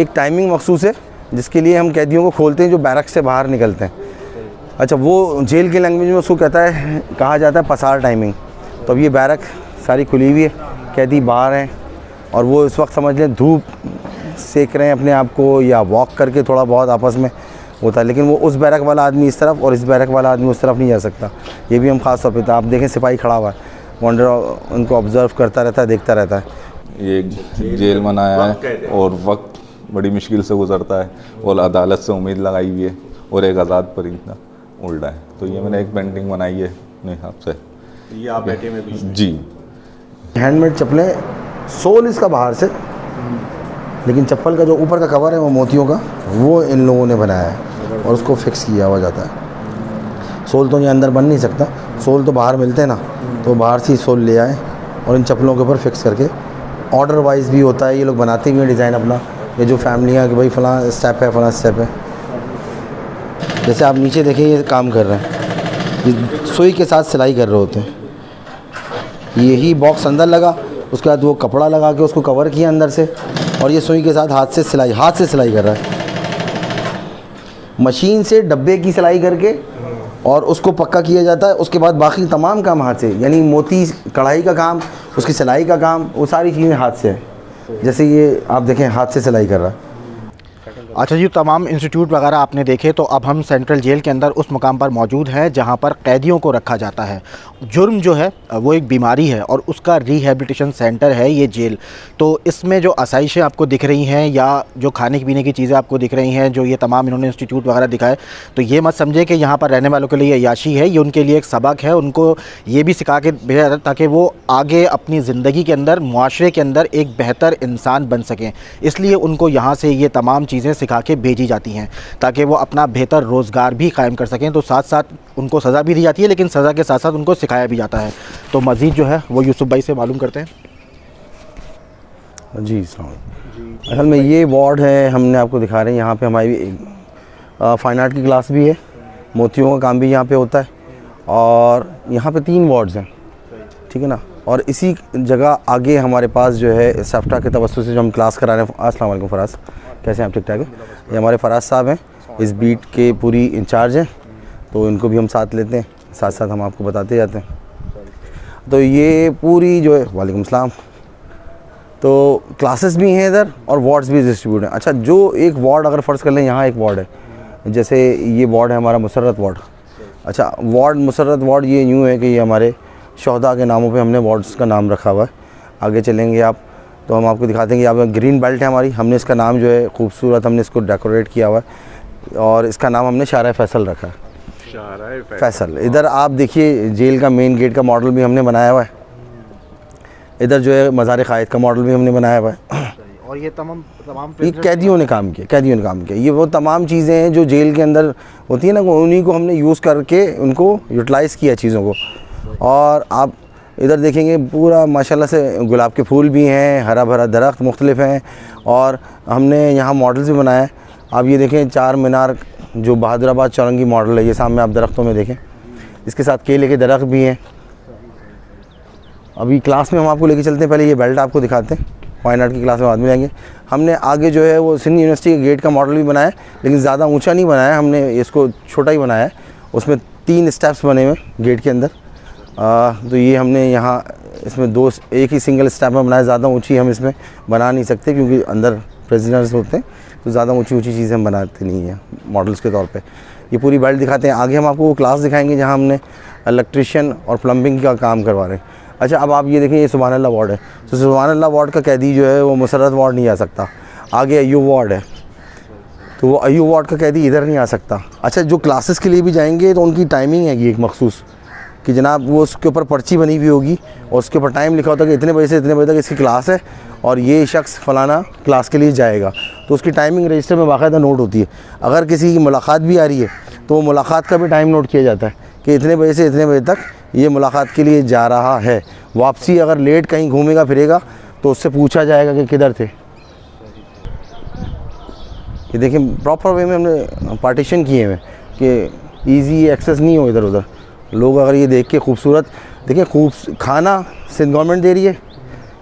एक टाइमिंग मखसूस है जिसके लिए हम कैदियों को खोलते हैं जो बैरक से बाहर निकलते हैं। अच्छा, वो जेल के लैंग्वेज में उसको कहा जाता है पसार टाइमिंग। तो अब ये बैरक सारी खुली हुई है, कैदी बाहर हैं और वो इस वक्त समझ लें धूप सेक रहे हैं अपने आप को या वॉक करके थोड़ा बहुत आपस में होता है, लेकिन वो उस बैरक वाला आदमी इस तरफ और इस बैरक वाला आदमी उस तरफ नहीं जा सकता। ये भी हम ख़ास तौर पर आप देखें सिपाही खड़ा हुआ है, वॉन्डर उनको ऑब्ज़र्व करता रहता है, देखता रहता है। ये जेल बनाया है और वक्त बड़ी मुश्किल से गुजरता है और अदालत से उम्मीद लगाई हुई है और एक आज़ाद परिंदा उल्टा है। तो ये मैंने एक पेंटिंग बनाई है अपने हिसाब से। ये आप बैठे में भी जी। हैंडमेड चप्पलें, सोल इसका बाहर से, लेकिन चप्पल का जो ऊपर का कवर है वो मोतियों का, वो इन लोगों ने बनाया है और उसको फिक्स किया हुआ जाता है। सोल तो ये अंदर बन नहीं सकता, सोल तो बाहर मिलते हैं ना, तो बाहर से ही सोल ले आए और इन चप्पलों के ऊपर फिक्स करके ऑर्डर वाइज भी होता है। ये लोग बनाते भी हैं डिज़ाइन अपना, ये जो फैमिलियाँ कि भाई फ़लाँ स्टेप है फ़लाँ स्टेप है। जैसे आप नीचे देखें ये काम कर रहे हैं, ये सुई के साथ सिलाई कर रहे होते हैं। यही बॉक्स अंदर लगा, उसके बाद वो कपड़ा लगा के उसको कवर किया अंदर से, और ये सुई के साथ हाथ से सिलाई कर रहा है। मशीन से डब्बे की सिलाई करके और उसको पक्का किया जाता है। उसके बाद बाकी तमाम काम हाथ से, यानी मोती कढ़ाई का काम, उसकी सिलाई का काम, वो सारी चीज़ें हाथ से है। जैसे ये आप देखें हाथ से सिलाई कर रहा है। अच्छा जी, तमाम इंस्टीट्यूट वगैरह आपने देखे, तो अब हम सेंट्रल जेल के अंदर उस मुकाम पर मौजूद हैं जहां पर कैदियों को रखा जाता है। जुर्म जो है वो एक बीमारी है और उसका रिहैबिलिटेशन सेंटर है ये जेल। तो इसमें जो आसाइशें आपको दिख रही हैं या जो खाने पीने की चीज़ें आपको दिख रही हैं, जो ये तमाम इन्होंने इंस्टीट्यूट वगैरह दिखाए, तो ये मत समझे कि यहाँ पर रहने वालों के लिए याशी है। ये उनके लिए एक सबक है, उनको ये भी सिखा के भेजा जाता है ताकि वो आगे अपनी ज़िंदगी के अंदर, मुआशरे के अंदर एक बेहतर इंसान बन सकें। इसलिए उनको यहाँ से ये तमाम चीज़ें सिखा के भेजी जाती हैं ताकि वो अपना बेहतर रोज़गार भी कायम कर सकें। तो साथ साथ उनको सज़ा भी दी जाती है, लेकिन सज़ा के साथ साथ उनको सिखाया भी जाता है। तो मज़ीद जो है वो यूसुफ भाई से मालूम करते हैं। जी असल में ये वार्ड है, हमने आपको दिखा रहे हैं। यहाँ पे हमारी फ़ाइन आर्ट की क्लास भी है, मोतियों का काम भी यहाँ पे होता है, और यहाँ पे 3 वार्ड्स हैं, ठीक है ना। और इसी जगह आगे हमारे पास जो है सफ्टा के तवज्जुह से जो हम क्लास करा रहे हैं। अस्सलाम वालेकुम फराज, कैसे हैं आप? ठीक ठाक है। ये हमारे फराज साहब हैं, इस बीट के पूरी इंचार्ज हैं, तो इनको भी हम साथ लेते हैं, साथ साथ हम आपको बताते जाते हैं। तो ये पूरी जो है, वालेकुम सलाम, तो क्लासेस भी हैं इधर और वार्ड्स भी डिस्ट्रीब्यूट हैं। अच्छा, जो एक वार्ड अगर फ़र्ज़ कर लें, यहाँ एक वार्ड है, जैसे ये वार्ड है हमारा मुसर्रत वार्ड। अच्छा, वार्ड मुसर्रत वार्ड ये यूँ है कि ये हमारे शोहदा के नामों पे हमने वार्ड्स का नाम रखा हुआ है। आगे चलेंगे आप तो हम आपको दिखाते हैं कि यहाँ ग्रीन बेल्ट है हमारी, हमने इसका नाम जो है खूबसूरत हमने इसको डेकोरेट किया हुआ है और इसका नाम हमने शाहराह फैसल रखा है। शाहराह फैसल। इधर आप देखिए जेल का मेन गेट का मॉडल भी हमने बनाया हुआ है। इधर जो है मज़ार क़ायद का मॉडल भी हमने बनाया हुआ है। और ये तमाम ये कैदियों ने काम किया, ये वो तमाम चीज़ें हैं जो जेल के अंदर होती है ना, उन्हीं को हमने यूज़ करके उनको यूटिलाइज़ किया चीज़ों को। और आप इधर देखेंगे पूरा माशाल्लाह से गुलाब के फूल भी हैं, हरा भरा दरख्त मुख्तलिफ हैं, और हमने यहाँ मॉडल्स भी बनाए हैं। आप ये देखें 4 मीनार जो बहादुराबाद चौरंगी मॉडल है, ये सामने आप दरख्तों में देखें, इसके साथ केले के दरख्त भी हैं। अभी क्लास में हम आपको लेके चलते हैं, पहले ये बेल्ट आपको दिखाते हैं। फ़ाइन आर्ट की क्लास में बाद में जाएंगे। हमने आगे जो है वो सिंध यूनिवर्सिटी के गेट का मॉडल भी बनाया है, लेकिन ज़्यादा ऊंचा नहीं बनाया, हमने इसको छोटा ही बनाया है। उसमें 3 स्टेप्स बने हुए गेट के अंदर। तो ये हमने यहाँ इसमें एक ही सिंगल स्टेप में बनाया। ज़्यादा ऊंची हम इसमें बना नहीं सकते क्योंकि अंदर प्रिजनर्स होते हैं, तो ज़्यादा ऊंची चीज़ें हम बनाते नहीं हैं मॉडल्स के तौर पे। ये पूरी बेल्ट दिखाते हैं। आगे हम आपको वो क्लास दिखाएंगे जहाँ हमने इलेक्ट्रिशियन और प्लम्बिंग का काम करवा रहे हैं। अच्छा, अब आप ये देखें, ये सुभान अल्लाह वार्ड है। तो सुभान अल्लाह वार्ड का कैदी जो है वो मुसर्रत वार्ड नहीं आ सकता। आगे अय्यूब वार्ड है, तो वो अय्यूब वार्ड का कैदी इधर नहीं आ सकता। अच्छा, जो क्लासेस के लिए भी जाएंगे तो उनकी टाइमिंग है एक मखसूस कि जनाब वो उसके ऊपर पर्ची बनी हुई होगी और उसके ऊपर टाइम लिखा होता है कि इतने बजे से इतने बजे तक इसकी क्लास है और ये शख्स फ़लाना क्लास के लिए जाएगा। तो उसकी टाइमिंग रजिस्टर में बाकायदा नोट होती है। अगर किसी की मुलाकात भी आ रही है तो वो मुलाकात का भी टाइम नोट किया जाता है कि इतने बजे से इतने बजे तक ये मुलाकात के लिए जा रहा है। वापसी अगर लेट कहीं घूमेगा फिरेगा तो उससे पूछा जाएगा कि किधर थे। ये देखिए प्रॉपर वे में हमने पार्टीशन किए हुए कि ईज़ी एक्सेस नहीं हो इधर उधर। लोग अगर ये देख के खूबसूरत देखें, खाना सिंध गवर्नमेंट दे रही है,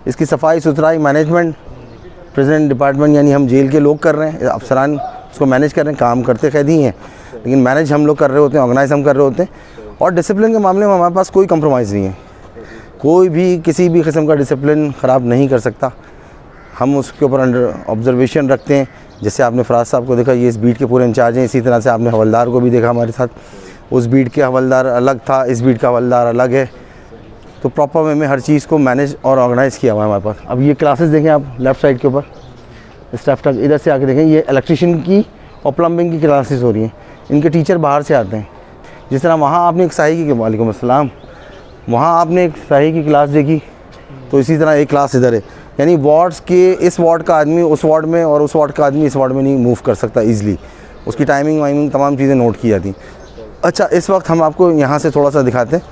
इसकी सफाई सुथराई मैनेजमेंट प्रेजेंट डिपार्टमेंट यानी हम जेल के लोग कर रहे हैं, अफसरान उसको मैनेज कर रहे हैं, काम करते कैदी हैं लेकिन मैनेज हम लोग कर रहे होते हैं, ऑर्गेनाइज हम कर रहे होते हैं। और डिसिप्लिन के मामले में हमारे पास कोई कंप्रोमाइज़ नहीं है, कोई भी किसी भी किस्म का डिसिप्लिन ख़राब नहीं कर सकता। हम उसके ऊपर अंडर ऑब्जर्वेशन रखते हैं। जैसे आपने फराज साहब को देखा, ये इस बीट के पूरे इंचार्ज हैं, इसी तरह से आपने हवलदार को भी देखा हमारे साथ, उस बीट के हवलदार अलग था, इस बीट का हवलदार अलग है। तो प्रॉपर वे में हर चीज़ को मैनेज और ऑर्गेनाइज़ किया हुआ है हमारे पास। अब ये क्लासेस देखें आप लेफ़्ट साइड के ऊपर, स्टाफ तक इधर से आके देखें, ये इलेक्ट्रिशियन की और प्लम्बिंग की क्लासेस हो रही हैं। इनके टीचर बाहर से आते हैं। जिस तरह वहाँ आपने एक शाही की, वालेकुम अस्सलाम, वहाँ आपने एक शाही की क्लास देखी, तो इसी तरह एक क्लास इधर है। यानी वार्ड्स के इस वार्ड का आदमी उस वार्ड में और उस वार्ड का आदमी इस वार्ड में नहीं मूव कर सकता ईज़िली, उसकी टाइमिंग वाइमिंग तमाम चीज़ें नोट की जाती। अच्छा, इस वक्त हम आपको यहाँ से थोड़ा सा दिखाते हैं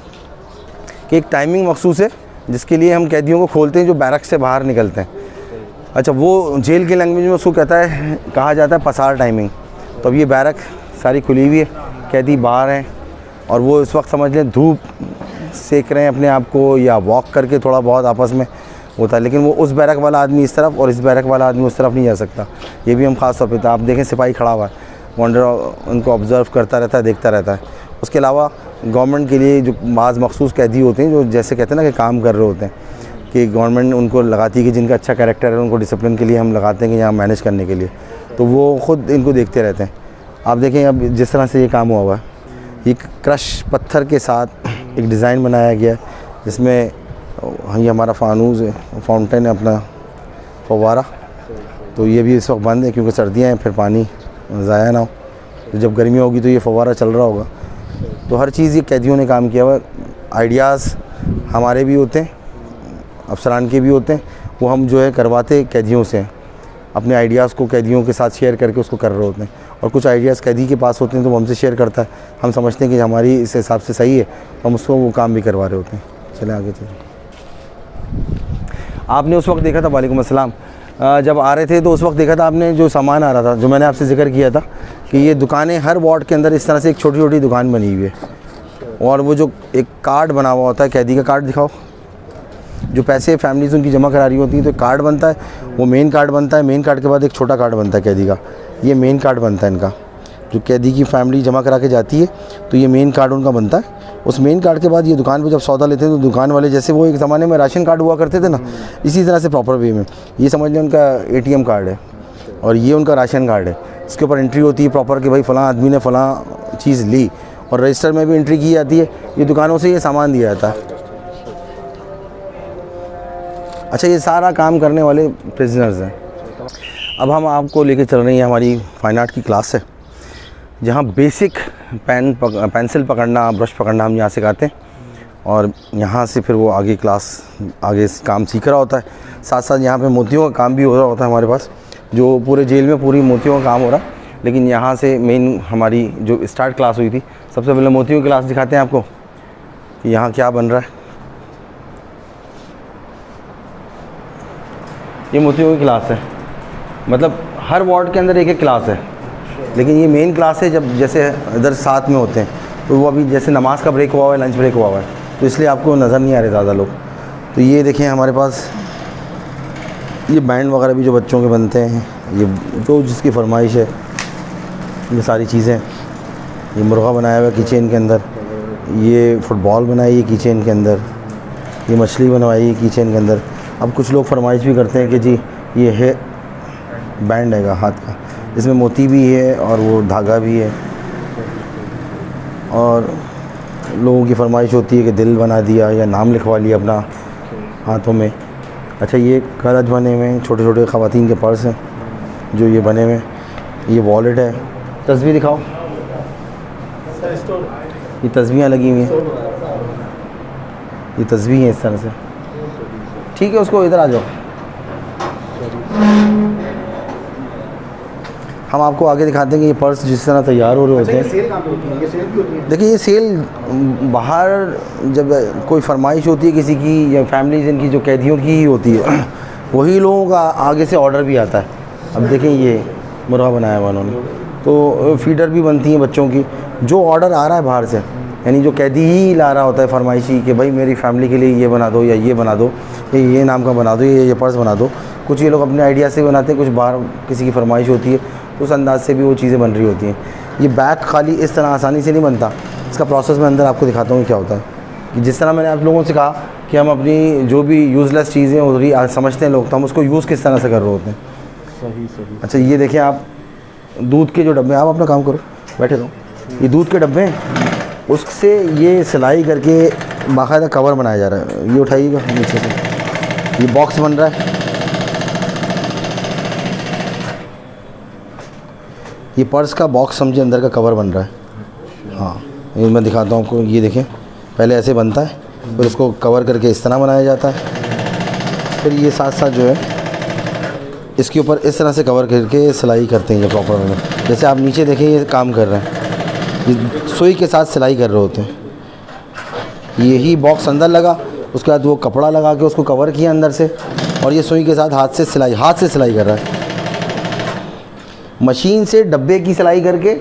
कि एक टाइमिंग मखसूस है जिसके लिए हम कैदियों को खोलते हैं जो बैरक से बाहर निकलते हैं। अच्छा, वो जेल के लैंग्वेज में उसको कहा जाता है पसार टाइमिंग। तो अब ये बैरक सारी खुली हुई है, कैदी बाहर हैं और वो इस वक्त समझ लें धूप सेक रहे हैं अपने आप को या वॉक करके थोड़ा बहुत आपस में होता है, लेकिन वो उस बैरक वाला आदमी इस तरफ और इस बैरक वाला आदमी उस तरफ नहीं जा सकता। ये भी हम ख़ास तौर पर, आप देखें सिपाही खड़ा हुआ है, वॉन्डर उनको ऑब्ज़र्व करता रहता है, देखता रहता है। उसके अलावा गवर्नमेंट के लिए जो बाज़ मखसूस कैदी होते हैं जो जैसे कहते हैं ना कि काम कर रहे होते हैं, कि गवर्नमेंट उनको लगाती है कि जिनका अच्छा कैरेक्टर है उनको डिसिप्लिन के लिए हम लगाते हैं कि यहाँ मैनेज करने के लिए, तो वो ख़ुद इनको देखते रहते हैं। आप देखें अब जिस तरह से ये काम हुआ हुआ है, ये क्रश पत्थर के साथ एक डिज़ाइन बनाया गया है जिसमें ये हमारा फानूस है, फाउंटेन है अपना फव्वारा, तो ये भी इस वक्त बंद है क्योंकि सर्दियाँ हैं, फिर पानी ज़ाया ना हो। तो जब गर्मी होगी तो ये फव्वारा चल रहा होगा। तो हर चीज़ ये कैदियों ने काम किया हुआ। आइडियाज़ हमारे भी होते हैं, अफसरान के भी होते हैं, वो हम जो है करवाते कैदियों से हैं। अपने आइडियाज़ को कैदियों के साथ शेयर करके उसको कर रहे होते हैं। और कुछ आइडियाज़ कैदी के पास होते हैं तो वो हमसे शेयर करता है, हम समझते हैं कि हमारी इस हिसाब से सही है, हम उसको वो काम भी करवा रहे होते हैं। चलें आगे चलें। आपने उस वक्त देखा था, वालेकुम अस्सलाम, जब आ रहे थे तो उस वक्त देखा था आपने जो सामान आ रहा था, जो मैंने आपसे जिक्र किया था कि ये दुकानें हर वार्ड के अंदर इस तरह से एक छोटी छोटी दुकान बनी हुई है। और वो जो एक कार्ड बना हुआ होता है, कैदी का कार्ड दिखाओ, जो पैसे फैमिलीज़ उनकी जमा करा रही होती हैं, तो एक कार्ड बनता है, वो मेन कार्ड बनता है। मेन कार्ड के बाद एक छोटा कार्ड बनता है कैदी का, ये मेन कार्ड बनता है इनका। जो कैदी की फैमिली जमा करा के जाती है तो ये मेन कार्ड उनका बनता है। उस मेन कार्ड के बाद ये दुकान पे जब सौदा लेते हैं तो दुकान वाले, जैसे वो एक ज़माने में राशन कार्ड हुआ करते थे ना, इसी तरह से प्रॉपर वे में ये समझ लें उनका ATM कार्ड है और ये उनका राशन कार्ड है। इसके ऊपर एंट्री होती है प्रॉपर कि भाई फ़लाँ आदमी ने फ़लाँ चीज़ ली, और रजिस्टर में भी एंट्री की जाती है। ये दुकानों से ये सामान दिया जाता है। अच्छा, ये सारा काम करने वाले प्रिजनर्स हैं। अब हम आपको लेके चल रहे हैं, हमारी फ़ाइन आर्ट की क्लास है जहाँ बेसिक पेंसिल पकड़ना, ब्रश पकड़ना हम यहाँ सिखाते हैं, और यहाँ से फिर वो आगे क्लास आगे काम सीख रहा होता है। साथ साथ यहाँ पे मोतियों का काम भी हो रहा होता है हमारे पास, जो पूरे जेल में पूरी मोतियों का काम हो रहा है। लेकिन यहाँ से मेन हमारी जो स्टार्ट क्लास हुई थी, सबसे पहले मोतियों की क्लास दिखाते हैं आपको कि यहाँ क्या बन रहा है। ये मोतियों की क्लास है, मतलब हर वार्ड के अंदर एक एक क्लास है, लेकिन ये मेन क्लास है। जब जैसे इधर साथ में होते हैं तो वो अभी जैसे नमाज का ब्रेक हुआ हुआ है, लंच ब्रेक हुआ हुआ है, तो इसलिए आपको नज़र नहीं आ रहे ज़्यादा लोग। तो ये देखें हमारे पास ये बैंड वगैरह भी जो बच्चों के बनते हैं, ये जो जिसकी फरमाइश है, ये सारी चीज़ें। ये मुर्गा बनाया हुआ है कीचेन के अंदर, ये फुटबॉल बनाई है कीचेन के अंदर, ये मछली बनवाई है कीचेन के अंदर। अब कुछ लोग फरमाइश भी करते हैं कि जी ये है बैंड है हाथ का, इसमें मोती भी है और वो धागा भी है। और लोगों की फरमाइश होती है कि दिल बना दिया या नाम लिखवा लिया अपना हाथों में। अच्छा, ये कागज बने हुए हैं, छोटे छोटे ख़वातीन के पर्स हैं जो ये बने हुए हैं। ये वॉलेट है। तस्वीर दिखाओ, ये तस्वीरें लगी हुई हैं, ये तस्वीर हैं इस तरह से। ठीक है, उसको इधर आ जाओ, हम आपको आगे दिखाते हैं कि ये पर्स जिस तरह तैयार हो रहे होते हैं। देखिए, ये सेल बाहर जब कोई फरमाइश होती है किसी की या फैमिलीज इनकी जो कैदियों की ही होती है, वही लोगों का आगे से ऑर्डर भी आता है। अब देखें ये मुर्गा बनाया हुआ उन्होंने, तो फीडर भी बनती हैं बच्चों की। जो ऑर्डर आ रहा है बाहर से, यानी जो कैदी ही ला रहा होता है फरमाइशी कि भाई मेरी फैमिली के लिए ये बना दो या ये बना दो, ये नाम का बना दो, ये पर्स बना दो, कुछ ये लोग अपने आइडिया से बनाते हैं, कुछ बाहर किसी की फरमाइश होती है तो उस अंदाज से भी वो चीज़ें बन रही होती हैं। ये बैग खाली इस तरह आसानी से नहीं बनता, इसका प्रोसेस मैं अंदर आपको दिखाता हूँ क्या होता है। कि जिस तरह मैंने आप लोगों से कहा कि हम अपनी जो भी यूज़लेस चीज़ें हो रही समझते हैं लोग, तो हम उसको यूज़ किस तरह से कर रहे होते हैं। सही। अच्छा ये देखें आप, दूध के जो डब्बे, आप अपना काम करो, बैठे रहो, ये दूध के डब्बे हैं, उससे ये सिलाई करके बाकायदा कवर बनाया जा रहा है। ये उठाइएगा नीचे से, ये बॉक्स बन रहा है, ये पर्स का बॉक्स समझे, अंदर का कवर बन रहा है। हाँ ये मैं दिखाता हूँ आपको, ये देखें पहले ऐसे बनता है, फिर उसको कवर करके इस तरह बनाया जाता है, फिर ये साथ साथ जो है इसके ऊपर इस तरह से कवर करके सिलाई करते हैं ये प्रॉपर में। जैसे आप नीचे देखें ये काम कर रहे हैं, ये सुई के साथ सिलाई कर रहे होते हैं। यही बॉक्स अंदर लगा, उसके बाद वो कपड़ा लगा के उसको कवर किया अंदर से, और ये सुई के साथ हाथ से सिलाई कर रहा है, मशीन से डब्बे की सिलाई करके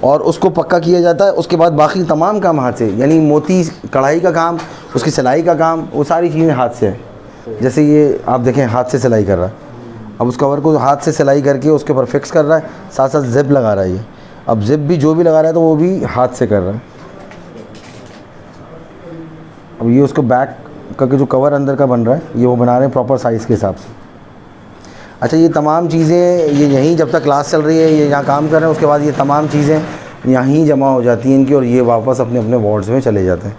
और उसको पक्का किया जाता है। उसके बाद बाकी तमाम काम हाथ से, यानी मोती कढ़ाई का काम, उसकी सिलाई का काम, वो सारी चीज़ें हाथ से है। जैसे ये आप देखें हाथ से सिलाई कर रहा है, अब उस कवर को हाथ से सिलाई करके उसके ऊपर फिक्स कर रहा है, साथ साथ जिप लगा रहा है। ये अब जिप भी जो भी लगा रहा है तो वो भी हाथ से कर रहा है। अब ये उसको बैक का जो कवर अंदर का बन रहा है, ये वो बना रहे हैं प्रॉपर साइज़ के हिसाब से। अच्छा ये तमाम चीज़ें ये यहीं जब तक क्लास चल रही है, ये यहाँ काम कर रहे हैं, उसके बाद ये तमाम चीज़ें यहीं जमा हो जाती हैं इनकी, और ये वापस अपने अपने वार्ड्स में चले जाते हैं।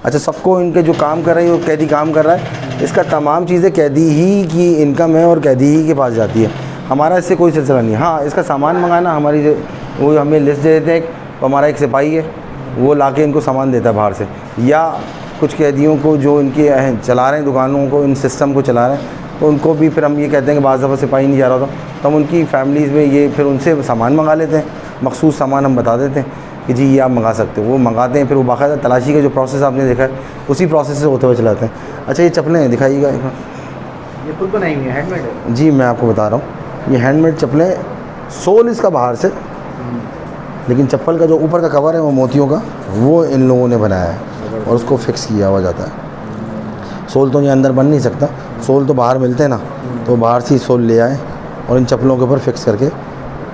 अच्छा सबको इनके जो काम कर रहे हैं, वो कैदी काम कर रहा है, इसका तमाम चीज़ें कैदी ही की इनकम है और कैदी ही के पास जाती है, हमारा इससे कोई सिलसिला नहीं। हाँ इसका सामान मंगाना हमारी, वो हमें लिस्ट दे देते हैं, तो हमारा एक सिपाही है वो ला के इनको सामान देता है बाहर से, या कुछ कैदियों को जो इनके चला रहे हैं दुकानों को, इन सिस्टम को चला रहे हैं, तो उनको भी फिर हम ये कहते हैं कि बाज़ दफ़ा सिपाही नहीं जा रहा था, तो हम उनकी फैमिलीज़ में ये फिर उनसे सामान मंगा लेते हैं, मखसूस सामान हम बता देते हैं कि जी ये आप मंगा सकते हो, वो मंगाते हैं, फिर वो बाकायदा तलाशी का जो प्रोसेस आपने देखा है उसी प्रोसेस से होते हुए चलाते हैं। अच्छा ये चप्पलें दिखाइएगा, ये खुद बनाई हुई है, हैंडमेड है? जी मैं आपको बता रहा हूँ, ये हैंडमेड चप्पलें, सोल इसका बाहर से, लेकिन चप्पल का जो ऊपर का कवर है वो मोतियों का, वो इन लोगों ने बनाया है और उसको फिक्स किया हुआ जाता है। सोल तो ये अंदर बन नहीं सकता, सोल तो बाहर मिलते हैं ना, तो बाहर से ही सोल ले आए और इन चप्पलों के ऊपर फिक्स करके,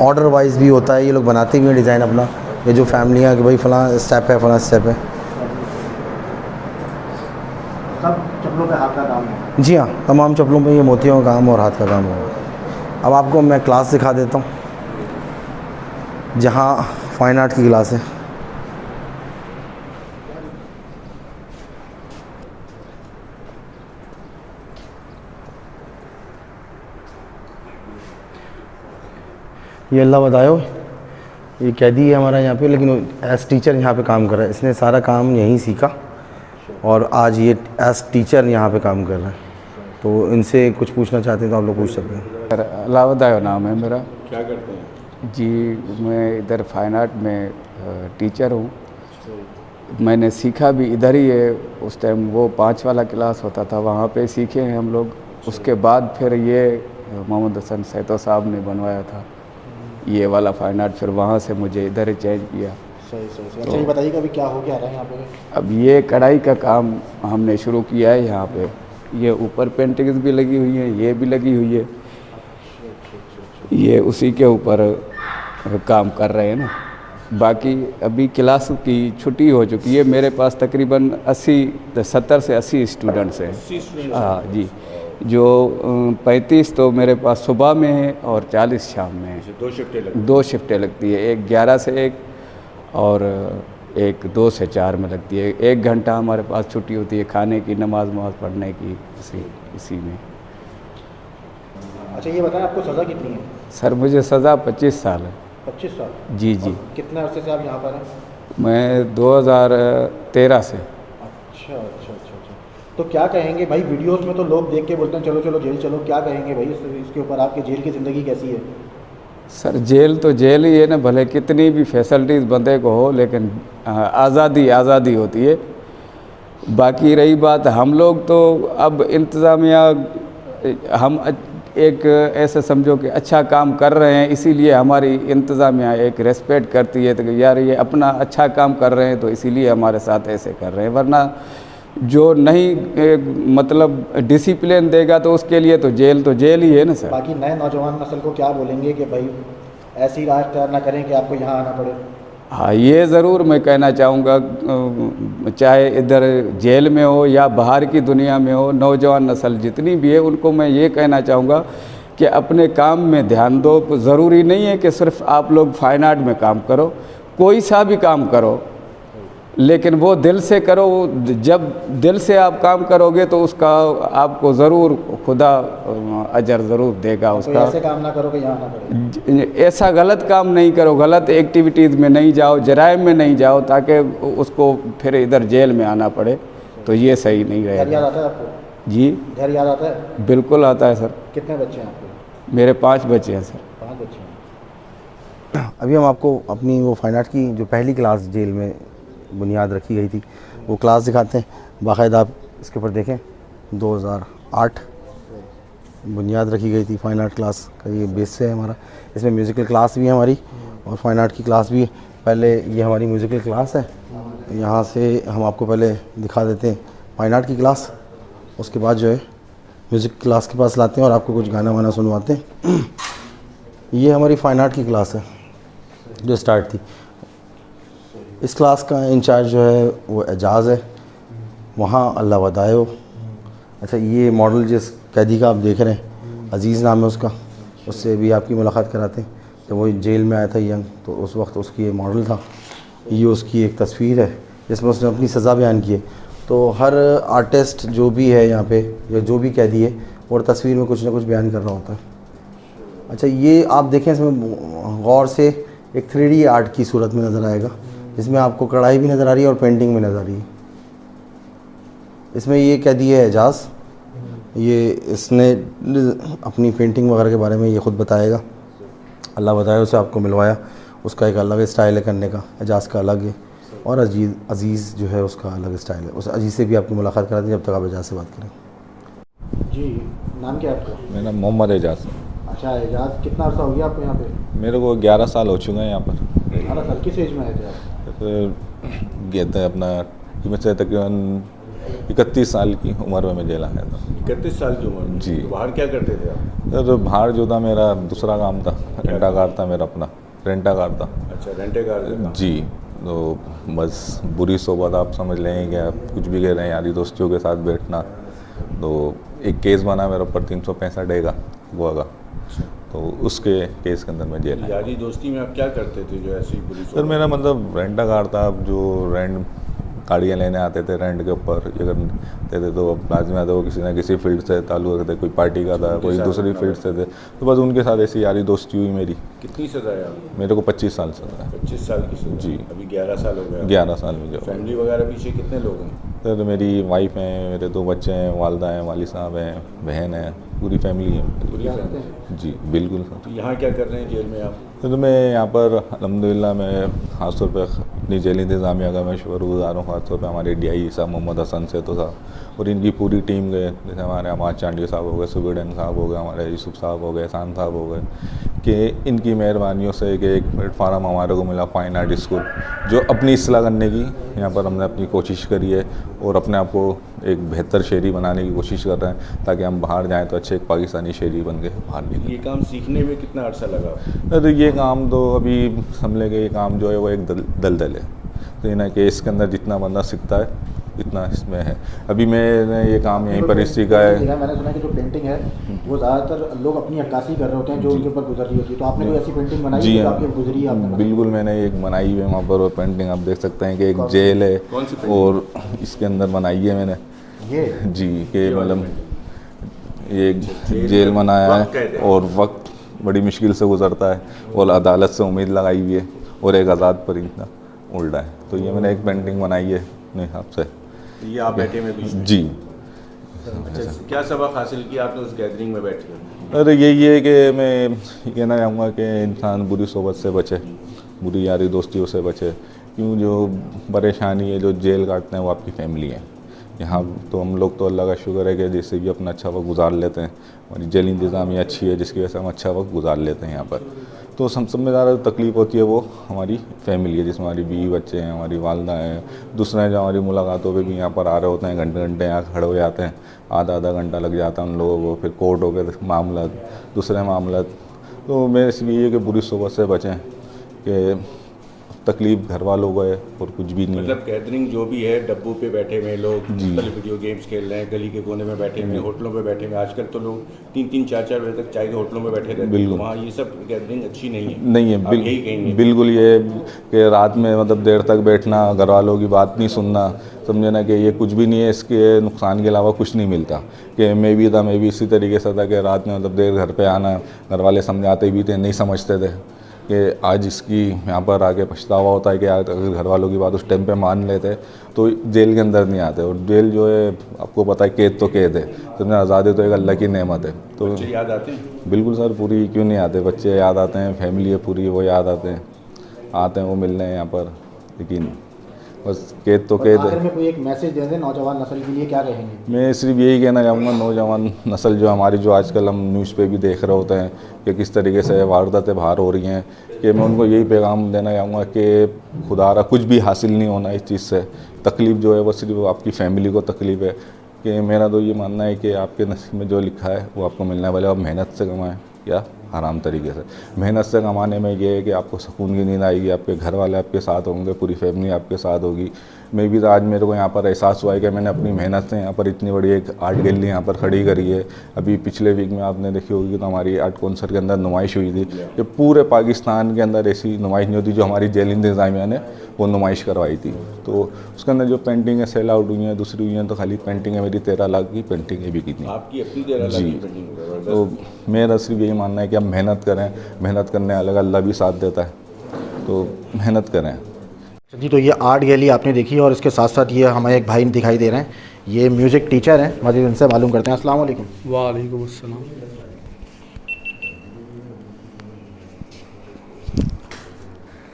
ऑर्डर वाइज भी होता है, ये लोग बनाते भी हैं डिज़ाइन अपना, ये जो फैमिलियाँ कि भाई फ़लाँ स्टेप है फ़लाँ स्टेप है। सब चप्पलों पे हाथ का काम है? जी हाँ तमाम चप्पलों पे ये मोतियों का काम और हाथ का काम होगा। अब आपको मैं क्लास दिखा देता हूँ, जहाँ फ़ाइन आर्ट की क्लास है। ये अल्लाह बतायो, ये कैदी है हमारा यहाँ पे, लेकिन एज़ टीचर यहाँ पे काम कर रहा है, इसने सारा काम यहीं सीखा और आज ये एज़ टीचर यहाँ पे काम कर रहा है। तो इनसे कुछ पूछना चाहते हैं तो आप लोग पूछ सकते हैं। अल्लाह बतायो नाम है मेरा। क्या करते हैं? जी मैं इधर फाइन आर्ट में टीचर हूँ। मैंने सीखा भी इधर ही है, उस टाइम वो 5 वाला क्लास होता था, वहाँ पे सीखे हैं हम लोग। उसके बाद फिर ये मोहम्मद हसन सैतो साहब ने बनवाया था ये वाला फाइन आर्ट, फिर वहाँ से मुझे इधर ही चेंज किया। सही। अच्छा ये बताइए अभी क्या हो क्या रहा है यहाँ पे? अब ये कढ़ाई का काम हमने शुरू किया है यहाँ पे, ये ऊपर पेंटिंग्स भी लगी हुई है, ये भी लगी हुई है, ये उसी के ऊपर काम कर रहे हैं ना। बाकी अभी क्लास की छुट्टी हो चुकी है, मेरे पास तकरीबन 70 से 80 स्टूडेंट्स हैं। हाँ जी, जो 35 तो मेरे पास सुबह में है और 40 शाम में है। 2 शिफ्टें लगती है, एक 11 से 1 और एक 2 से 4 में लगती है। 1 घंटा हमारे पास छुट्टी होती है खाने की, नमाज पढ़ने की, इसी में। अच्छा ये बताएं आपको सज़ा कितनी है? सर मुझे सज़ा 25 साल है। 25 साल? जी। कितने अरसे से आप यहाँ पर हैं? मैं 2013 से। अच्छा। तो क्या कहेंगे भाई, वीडियोस में तो लोग देख के बोलते हैं चलो जेल चलो, क्या कहेंगे भाई इसके ऊपर? आपके जेल की ज़िंदगी कैसी है? सर जेल तो जेल ही है ना, भले कितनी भी फैसिलिटीज़ बंदे को हो, लेकिन आज़ादी होती है। बाकी रही बात हम लोग तो अब इंतज़ामिया, हम एक ऐसे समझो कि अच्छा काम कर रहे हैं, इसीलिए हमारी इंतज़ामिया एक रेस्पेक्ट करती है तो यार ये अपना अच्छा काम कर रहे हैं तो इसीलिए हमारे साथ ऐसे कर रहे हैं। वरना जो नहीं मतलब डिसिप्लिन देगा तो उसके लिए तो जेल ही है ना सर। बाकी नए नौजवान नस्ल को क्या बोलेंगे कि भाई ऐसी राह इख्तियार ना करें कि आपको यहाँ आना पड़े? हाँ, ये ज़रूर मैं कहना चाहूँगा, चाहे इधर जेल में हो या बाहर की दुनिया में हो, नौजवान नस्ल जितनी भी है उनको मैं ये कहना चाहूँगा कि अपने काम में ध्यान दो। ज़रूरी नहीं है कि सिर्फ आप लोग फाइन आर्ट में काम करो, कोई सा भी काम करो, लेकिन वो दिल से करो। जब दिल से आप काम करोगे तो उसका आपको ज़रूर खुदा अजर ज़रूर देगा उसका। ऐसे काम ना करो कि यहाँ आना पड़े। ऐसा गलत काम नहीं करो, गलत एक्टिविटीज़ में नहीं जाओ, जराइम में नहीं जाओ, ताकि उसको फिर इधर जेल में आना पड़े, तो ये सही नहीं घर याद रहेगा। आता है आपको? जी घर याद आता है? बिल्कुल आता है सर। कितने बच्चे हैं आपके? मेरे 5 बच्चे हैं सर। 5 बच्चे हैं। अभी हम आपको अपनी वो फाइन आर्ट की जो पहली क्लास जेल में बुनियाद रखी गई थी वो क्लास दिखाते हैं। बाकायदा आप इसके ऊपर देखें, 2008 बुनियाद रखी गई थी फाइन आर्ट क्लास का, ये बेस है हमारा। इसमें म्यूज़िकल क्लास भी है हमारी और फाइन आर्ट की क्लास भी है। पहले ये हमारी म्यूज़िकल क्लास है, यहाँ से हम आपको पहले दिखा देते हैं फाइन आर्ट की क्लास, उसके बाद जो है म्यूज़िक क्लास के पास लाते हैं और आपको कुछ गाना वाना सुनवाते हैं। ये हमारी फाइन आर्ट की क्लास है जो स्टार्ट थी। इस क्लास का इंचार्ज जो है वो एजाज़ है, वहाँ अल्लाह वदायो। अच्छा, ये मॉडल जिस कैदी का आप देख रहे हैं, अज़ीज़ नाम है उसका, उससे भी आपकी मुलाकात कराते हैं। जब वो जेल में आया था यंग, तो उस वक्त उसकी ये मॉडल था। ये उसकी एक तस्वीर है जिसमें उसने अपनी सज़ा बयान की है। तो हर आर्टिस्ट जो भी है यहाँ पे या जो भी कैदी है वो तस्वीर में कुछ ना कुछ बयान कर रहा होता है। अच्छा, ये आप देखें, इसमें गौर से एक 3D आर्ट की सूरत में नज़र आएगा, जिसमें आपको कढ़ाई भी नज़र आ रही है और पेंटिंग भी नज़र आ रही है। इसमें ये कैदी है एजाज़, ये इसने अपनी पेंटिंग वगैरह के बारे में ये ख़ुद बताएगा। अल्लाह बताया उसे आपको मिलवाया, उसका एक अलग स्टाइल है करने का, एजाज़ का अलग है, और अज़ीज़ जो है उसका अलग स्टाइल है। उस अज़ीज़ से भी आपकी मुलाकात कराते हैं जब तक आप एजाज़ से बात करें। जी, नाम क्या है आपका? मेरा मोहम्मद एजाज। अच्छा, एजाज, कितना अर्सा हो गया आपको यहाँ पे? मेरे को 11 साल हो चुके हैं यहाँ पर। 11 साल। किस एज में आए थे आप? कहते हैं अपना कि मैं तकरीबन 31 साल की उम्र में मैं जेल आया था। 31 साल की उम्र में? जी। तो बाहर क्या करते थे आप? सर बाहर जो था मेरा दूसरा काम था, रेंटा कार था मेरा, अपना रेंटा कार था। अच्छा, रेंटे कार का? जी। तो बस बुरी सोबत आप समझ लें कि आप कुछ भी कह रहे हैं, यारी दोस्तियों के साथ बैठना। तो एक केस बना मेरे ऊपर 365 डे का गोवा का, तो उसके केस के अंदर मैं जेल आया। यारी दोस्ती में आप क्या करते थे जो ऐसी बुरी सर मेरा मतलब रेंटा कार था, जो रेंट गाड़ियाँ लेने आते थे रेंट के ऊपर, ये करते थे, तो अब लाजमी आता वो किसी ना किसी फील्ड से ताल्लुक़ रखते थे, कोई पार्टी का था, कोई दूसरी फील्ड से थे, तो बस उनके साथ ऐसी यारी दोस्ती हुई मेरी। कितनी सज़ा है आपको? मेरे को 25 साल सज़ा है। 25 साल की सज़ा? जी। अभी 11 साल हो गया? 11 साल में जो। फैमिली वगैरह पीछे कितने लोग हैं? सर मेरी वाइफ है, मेरे 2 बच्चे हैं, वालदा हैं, वाली साहब हैं, बहन है, पूरी फैमिली है। पूरी फैमिली? जी बिल्कुल सर। तो यहाँ क्या कर रहे हैं जेल में आप? तो मैं यहाँ पर अल्हम्दुलिल्लाह मैं ख़ासतौर पर अपनी जेल इंतज़ामिया का मैं शुक्रगुज़ार हूँ, ख़ासतौर पर हमारे DI साहब मोहम्मद हसन से तो साहब और इनकी पूरी टीम गए, जैसे हमारे अमाद चांडी साहब हो गए, सुबेडन साहब हो गए, हमारे यूसुफ साहब हो गए, एहसान साहब हो गए, कि इनकी मेहरबानियों से कि एक प्लेटफार्म हमारे को मिला फाइन आर्ट स्कूल, जो अपनी इस्लाह करने की यहाँ पर हमने अपनी कोशिश करी है और अपने आप को एक बेहतर शेरी बनाने की कोशिश कर रहे हैं, ताकि हम बाहर जाएँ तो अच्छे एक पाकिस्तानी शेरी बन के बाहर निकलें। ये काम सीखने में कितना अर्सा लगा? तो ये काम तो अभी समझ लेंगे, ये काम जो है वो एक दलदल है, तो ये ना कि इसके अंदर जितना बंदा सीखता है इतना इसमें है। अभी मैंने ये काम यहीं पर इसी का है। मैंने सुना कि जो पेंटिंग है वो ज़्यादातर लोग अपनी अक्कासी कर रहे होते हैं जो उनके ऊपर गुजर रही होती है, तो आपने कोई ऐसी पेंटिंग बनाई जी जो हाँ, आपकी गुजरी है? आपने बनाई? बिल्कुल मैंने एक बनाई है वहाँ पर, और पेंटिंग आप देख सकते हैं कि एक जेल है कौन सी पेंटिंग? और इसके अंदर बनाई है मैंने ये जी, कि मतलब ये जेल बनाया है और वक्त बड़ी मुश्किल से गुजरता है और अदालत से उम्मीद लगाई हुई है और एक आज़ाद परिंदा उल्टा है। तो ये मैंने एक पेंटिंग बनाई है अपने हिसाब से। ये आप बैठे में भी? जी। अच्छा, क्या सबक हासिल किया आपने उस गैदरिंग में बैठ कर? अरे यही है कि मैं ये कहना चाहूँगा कि इंसान बुरी सोबत से बचे, बुरी यारी दोस्तियों से बचे, क्यों जो परेशानी है, जो जेल काटते हैं वो आपकी फैमिली है। यहाँ तो हम लोग तो अल्लाह का शुक्र है कि जिससे भी अपना अच्छा वक्त गुजार लेते हैं, हमारी जेल इंतज़ामिया अच्छी है जिसकी वजह से हम अच्छा वक्त गुजार लेते हैं यहाँ पर। तो सब में ज़्यादा तकलीफ़ होती है वो हमारी फैमिली है, जिसमें हमारी बीवी बच्चे हैं, हमारी वालदा हैं। दूसरे जो हमारी मुलाकातों पे भी यहाँ पर आ रहे होते हैं, घंटे घंटे यहाँ खड़े हो जाते हैं, आधा घंटा लग जाता है उन लोगों को, फिर कोर्ट हो गए मामला, दूसरे मामला। तो मेरे से ये है कि बुरी सोबत से बचें, कि तकलीफ़ घर वालों को है और कुछ भी नहीं। मतलब गैदरिंग जो भी है, डब्बू पे बैठे हुए लोग मुख्तलिफ वीडियो गेम्स खेल रहे हैं, गली के कोने में बैठे हुए, होटलों पे बैठे हुए। आजकल तो लोग 3-3, 4-4 बजे तक चाय के होटलों में बैठे रहते हैं। बिल्कुल। वहाँ ये सब गैदरिंग अच्छी नहीं है। नहीं है, यही कहेंगे बिल्कुल ये कि रात में मतलब देर तक बैठना, घर वालों की बात नहीं सुनना, समझे ना, कि ये कुछ भी नहीं है, इसके नुकसान के अलावा कुछ नहीं मिलता। कि मैं भी इसी तरीके से था कि रात में मतलब देर घर पे आना, घर वाले समझाते भी थे, नहीं समझते थे कि आज इसकी यहाँ पर आके पछतावा होता है कि अगर घर वालों की बात उस टाइम पे मान लेते तो जेल के अंदर नहीं आते। और जेल जो है आपको पता है, कैद तो कैद है, तो आज़ादी तो एक अल्लाह की नेमत है। तो बच्चे याद आते हैं? बिल्कुल सर, पूरी क्यों नहीं आते, बच्चे याद आते हैं, फैमिली है पूरी वो याद आते हैं वो मिलने हैं यहाँ पर। लेकिन बस कैद तो कैद है। में कोई एक मैसेज दे दें नौजवान नस्ल के लिए, क्या कहेंगे? मैं सिर्फ यही कहना चाहूँगा, नौजवान नस्ल जो हमारी, जो आजकल हम न्यूज़ पे भी देख रहे होते हैं कि किस तरीके से वारदातें बाहर हो रही हैं, कि मैं उनको यही पैगाम देना चाहूँगा कि खुदारा कुछ भी हासिल नहीं होना इस चीज़ से। तकलीफ़ जो है वो सिर्फ आपकी फैमिली को तकलीफ़ है। कि मेरा तो ये मानना है कि आपके नसीब में जो लिखा है वो आपको मिलने वाला है। आप मेहनत से कमाएं या हराम तरीके से। मेहनत से कमाने में ये है कि आपको सुकून की नींद आएगी, आपके घर वाले आपके साथ होंगे, पूरी फैमिली आपके साथ होगी। मैं भी आज मेरे को यहाँ पर एहसास हुआ है कि मैंने अपनी मेहनत से यहाँ पर इतनी बड़ी एक आर्ट गैलरी यहाँ पर खड़ी करी है। अभी पिछले वीक में आपने देखी होगी तो हमारी आर्ट कॉन्सर्ट के अंदर नुमाइश हुई थी, कि पूरे पाकिस्तान के अंदर ऐसी नुमाइश नहीं होती जो हमारी जेल इंतज़ामिया ने वो नुमाइश करवाई थी। तो उसके अंदर जो पेंटिंग है सेल आउट हुई हैं, दूसरी हुई हैं, तो खाली पेंटिंग है मेरी 13 लाख की पेंटिंग है भी कितनी आपकी अपनी 13 लाख की पेंटिंग। तो मेरा सिर्फ यही मानना है कि आप मेहनत करें, मेहनत करने अलग अल्लाह भी साथ देता है, तो मेहनत करें। जी, तो ये आर्ट गैलरी आपने देखी और इसके साथ साथ ये हमें एक भाई दिखाई दे रहे हैं, ये म्यूज़िक टीचर हैं। मज़ीद इनसे मालूम करते हैं। अस्सलाम वालेकुम। वालेकुम अस्सलाम।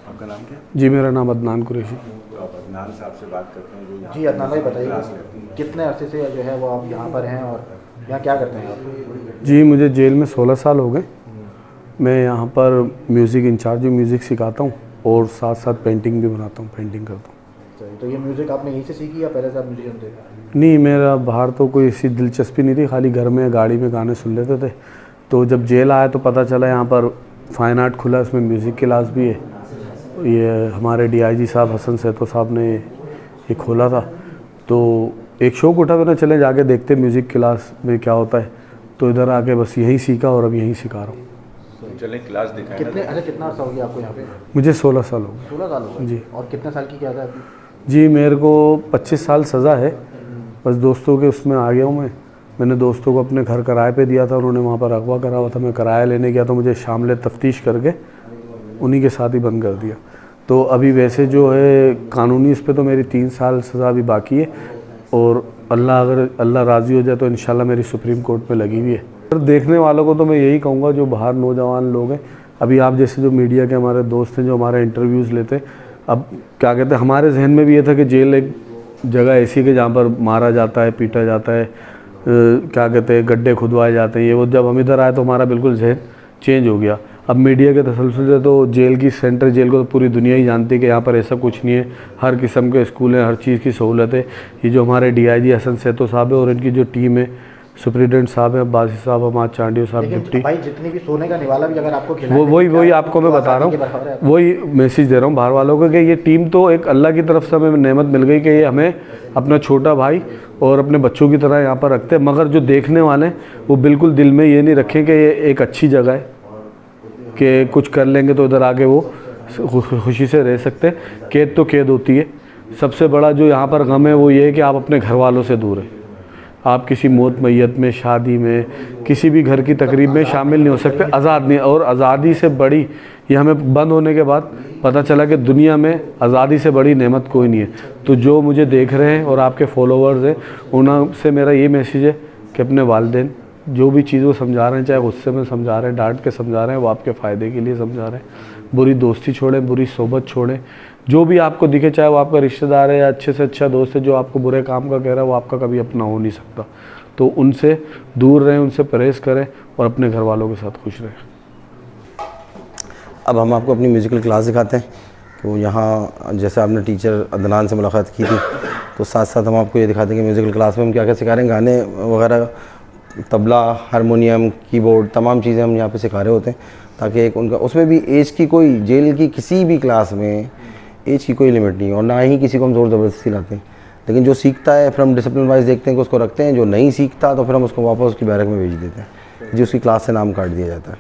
आपका नाम क्या है? जी, मेरा नाम अदनान कुरैशी। तो आप अदनान साहब से बात करते हैं जो जी अदनान भाई, बताइए कितने अरसे से जो है वो आप यहाँ पर हैं और यहाँ क्या करते हैं आप? जी, मुझे जेल में 16 साल हो गए। मैं यहाँ पर म्यूज़िक इंचार्ज हूँ, म्यूज़िक सिखाता हूँ और साथ साथ पेंटिंग भी बनाता हूँ, पेंटिंग करता हूँ। तो ये म्यूज़िक आपने यहीं से सीखी या पहले से आप म्यूजिशियन थे? नहीं, मेरा बाहर तो कोई ऐसी दिलचस्पी नहीं थी, खाली घर में गाड़ी में गाने सुन लेते थे। तो जब जेल आया तो पता चला यहाँ पर फ़ाइन आर्ट खुला, उसमें म्यूज़िक क्लास भी है। ये हमारे DIG साहब हसन सैतो साहब ने ये खोला था, तो एक शौक़ उठा मैंने, चले जाके देखते म्यूज़िक क्लास में क्या होता है। तो इधर आके बस यहीं सीखा और अब यहीं सिखा रहा हूँ। चलें क्लास दिखाएं। कितना अर्सा हो गया आपको यहाँ पे? मुझे 16 साल हो गए। 16 साल हो गए। जी। और कितने साल की क्या था आपकी? जी, मेरे को 25 साल सज़ा है, बस दोस्तों के उसमें आ गया हूँ मैं। मैंने दोस्तों को अपने घर किराए पे दिया था, उन्होंने वहाँ पर अगवा करा हुआ था, मैं किराया लेने गया तो मुझे शामिल तफ्तीश करके उन्हीं के साथ ही बंद कर दिया। तो अभी वैसे जो है कानूनी इस पर तो मेरी 3 साल सज़ा अभी बाकी है, और अगर अल्लाह राज़ी हो जाए तो इंशाल्लाह मेरी सुप्रीम कोर्ट में लगी हुई है। देखने वालों को तो मैं यही कहूँगा, जो बाहर नौजवान लोग हैं, अभी आप जैसे जो मीडिया के हमारे दोस्त हैं जो हमारे इंटरव्यूज़ लेते हैं, अब क्या कहते हैं, हमारे जहन में भी ये था कि जेल एक जगह ऐसी है कि जहाँ पर मारा जाता है, पीटा जाता है, क्या कहते हैं, गड्ढे खुदवाए जाते हैं। ये वो जब हम इधर आए तो हमारा बिल्कुल जहन चेंज हो गया। अब मीडिया के तसलसल से तो जेल की, सेंट्रल जेल को तो पूरी दुनिया ही जानती है कि यहाँ पर ऐसा कुछ नहीं है, हर किस्म के स्कूल हैं, हर चीज़ की सहूलत है। ये जो हमारे DIG हसन सैतो साहब है और इनकी जो टीम है, सुप्रिटेंडेंट साहब है, बासी साहब, हमाद चांडियो साहब, डिप्टी, भाई जितनी भी सोने का निवाला भी अगर आपको खिलाए, वही आपको मैं बता रहा हूँ, वही मैसेज दे रहा हूँ बाहर वालों को कि ये टीम तो एक अल्लाह की तरफ से हमें नेमत मिल गई कि ये हमें अपना छोटा भाई और अपने बच्चों की तरह यहाँ पर रखते हैं। मगर जो देखने वाले हैं वो बिल्कुल दिल में ये नहीं रखें कि ये एक अच्छी जगह है कि कुछ कर लेंगे तो इधर आके वो खुशी से रह सकते हैं। कैद तो कैद होती है। सबसे बड़ा जो यहाँ पर गम है वो ये है कि आप अपने घर वालों से दूर हैं। आप किसी मौत मैयत में, शादी में, किसी भी घर की तकरीब में शामिल नहीं हो सकते, आज़ाद नहीं। और आज़ादी से बड़ी, ये हमें बंद होने के बाद पता चला कि दुनिया में आज़ादी से बड़ी नेमत कोई नहीं है। तो जो मुझे देख रहे हैं और आपके फॉलोवर्स हैं, उनसे मेरा ये मैसेज है कि अपने वालिदैन जो भी चीज़ वो समझा रहे हैं, चाहे गुस्से में समझा रहे हैं, डांट के समझा रहे हैं, वो आपके फ़ायदे के लिए समझा रहे हैं। बुरी दोस्ती छोड़ें, बुरी सोबत छोड़ें। जो भी आपको दिखे, चाहे वो आपका रिश्तेदार है या अच्छे से अच्छा दोस्त है, जो आपको बुरे काम का कह रहा है, वो आपका कभी अपना हो नहीं सकता। तो उनसे दूर रहें, उनसे परहेज़ करें और अपने घर वालों के साथ खुश रहें। अब हम आपको अपनी म्यूज़िकल क्लास दिखाते हैं कि वो यहाँ, जैसे आपने टीचर अदनान से मुलाकात की थी, तो साथ साथ हम आपको ये दिखाते हैं कि म्यूज़िकल क्लास में हम क्या क्या सिखा रहे हैं। गाने वगैरह, तबला, हारमोनियम, कीबोर्ड, तमाम चीज़ें हम यहाँ पे सिखा रहे होते हैं, ताकि एक उनका, उसमें भी एज की कोई, जेल की किसी भी क्लास में एज की कोई लिमिट नहीं है, और ना ही किसी को हम ज़ोर ज़बरदस्ती लाते हैं। लेकिन जो सीखता है फिर हम डिसिप्लिन वाइज देखते हैं कि उसको रखते हैं, जो नहीं सीखता तो फिर हम उसको वापस उसकी बैरक में भेज देते हैं, जो उसकी क्लास से नाम काट दिया जाता है।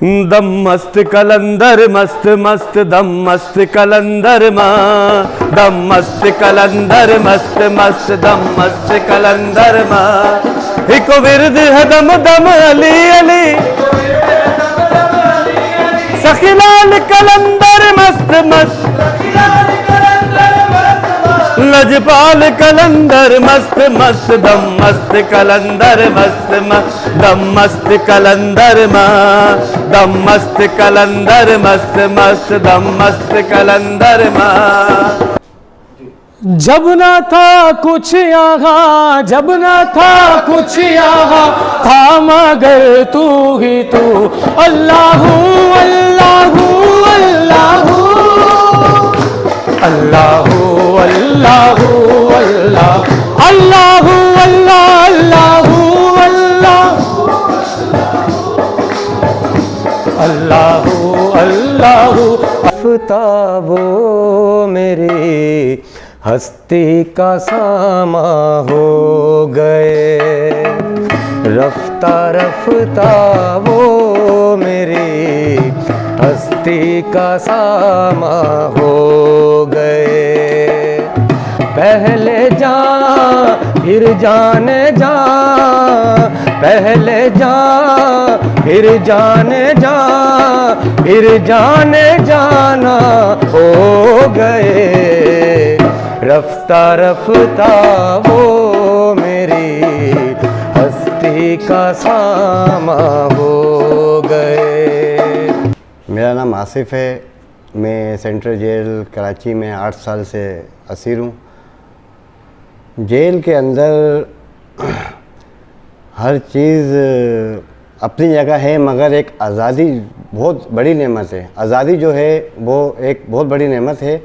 दम मस्त कलंदर मस्त मस्त दम मस्त कलंदर माँ, दम मस्त कलंदर मस्त मस्त दम मस्त कलंदर माँ। इको विरद है दम दम अली अली, सखीलाल कलंदर मस्त मस्त, लजपाल कलंदर मस्त मस्त दम मस्त कलंदर मस्त मस्त दम मस्त कलंदर माँ, दम मस्त कलंदर मस्त मस्त दम मस्त कलंदर माँ। जब ना था कुछ यहाँ, जब ना था कुछ यहाँ, था मगर तू ही तू, अल्लाहू अल्लाहू अल्लाहू अल्लाहू अल्लाहू अल्लाह अल्लाहू अल्लाहू अल्लाहू अल्लाहू। आफ्ताबो मेरे हस्ती का सामा हो गए, रफ्ता रफ्ता वो मेरी हस्ती का सामा हो गए। पहले जा फिर जाने जा, पहले जा फिर जाने जा, फिर जाने जाना हो गए, रफ्ता रफ्ता वो मेरी हस्ती का सामा हो गए। मेरा नाम आसिफ है, मैं सेंट्रल जेल कराची में 8 साल से असीर हूँ। जेल के अंदर हर चीज़ अपनी जगह है, मगर एक आज़ादी बहुत बड़ी नेमत है। आज़ादी जो है वो एक बहुत बड़ी नेमत है,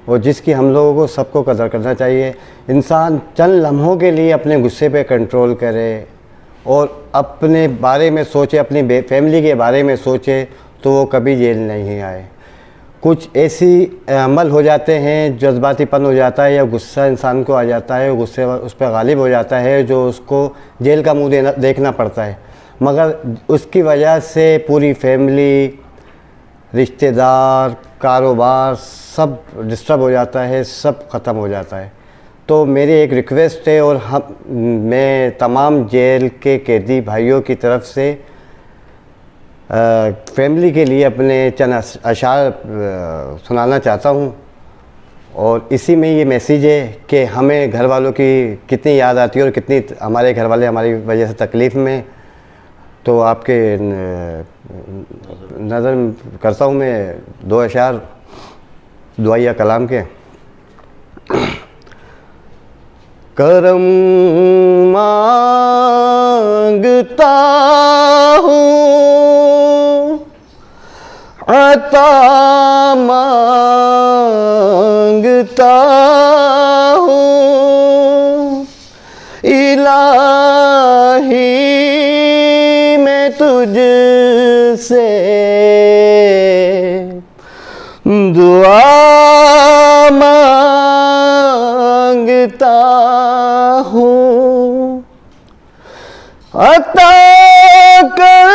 और जिसकी हम लोगों को सबको कदर करना चाहिए। इंसान चंद लम्हों के लिए अपने गुस्से पे कंट्रोल करे और अपने बारे में सोचे, अपनी फैमिली के बारे में सोचे, तो वो कभी जेल नहीं आए। कुछ ऐसी अमल हो जाते हैं, जज्बातीपन हो जाता है या गुस्सा इंसान को आ जाता है, गुस्से उस पर गालिब हो जाता है, जो उसको जेल का मुंह देखना पड़ता है। मगर उसकी वजह से पूरी फैमिली, रिश्तेदार, कारोबार सब डिस्टर्ब हो जाता है, सब ख़त्म हो जाता है। तो मेरी एक रिक्वेस्ट है, और मैं तमाम जेल के कैदी भाइयों की तरफ से फैमिली के लिए अपने चंद अशार सुनाना चाहता हूँ। और इसी में ये मैसेज है कि हमें घर वालों की कितनी याद आती है और कितनी हमारे घर वाले हमारी वजह से तकलीफ़ में। तो आपके नज़र करता हूँ मैं 2 अशार दुआया कलाम के। करम मांगता हूँ, अता मांगता हूँ, इलाही मैं तुझसे दुआ मांगता हूँ, अता कर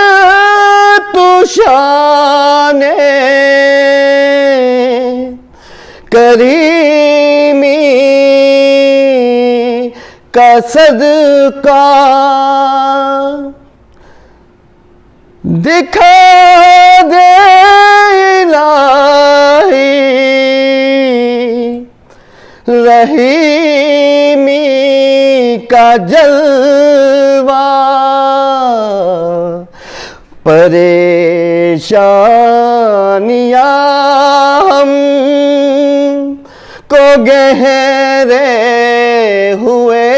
तू शाने करीमी का सदका, दिखा दे इलाही रहीमी का जलवा, परेशानियाँ हम को गहरे हुए,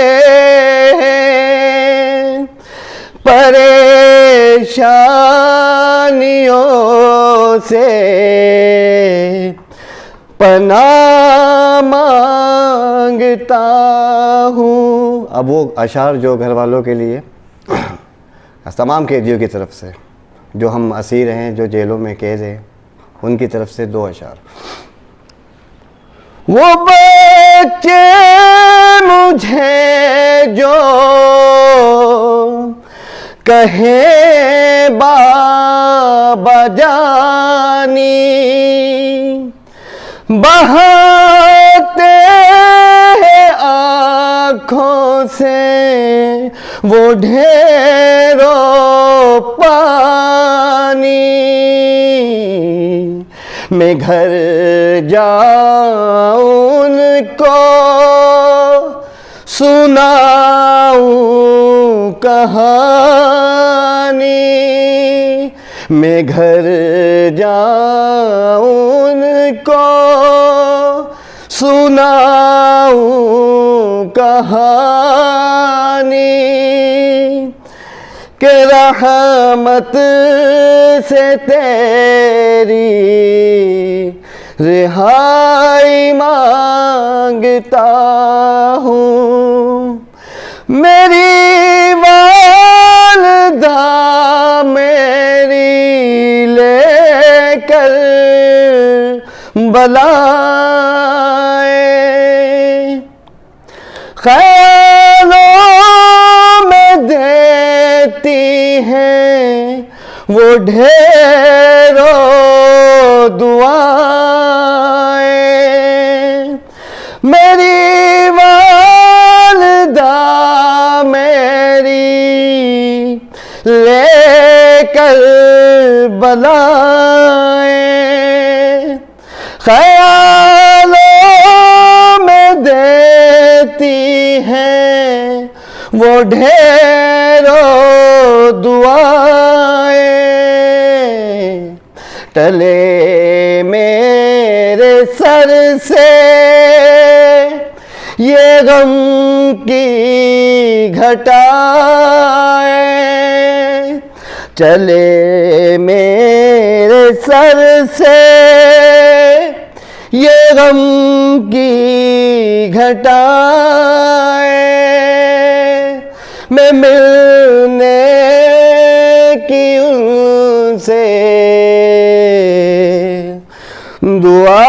परेशानियों से पनाह मांगता हूँ। अब वो अशार जो घर वालों के लिए तमाम कैदियों की तरफ से, जो हम असीर हैं, जो जेलों में कैद हैं, उनकी तरफ से 2 अशार। वो बच्चे मुझे जो कहे बाबा जानी, बहाते हैं आँखों से वो ढेरों पानी। मैं घर जाऊं उनको सुनाऊं कहानी। मैं घर जाऊं उनको सुनाऊं कहानी। के रहमत से तेरी रिहाई मांगता हूँ। मेरी वालदा मेरी लेकर बलाए, ख्यालों में देती हैं वो ढेरों दुआएं। मेरी वालदा मेरी लेकर बलाए, ख्यालों में देती हैं वो ढेरों दुआएं। टले मेरे सर से ये गम की घटाएं, चले मेरे सर से ये गम की घटाएं। मैं मिलने की उनसे दुआ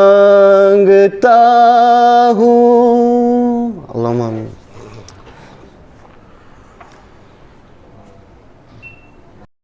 मांगता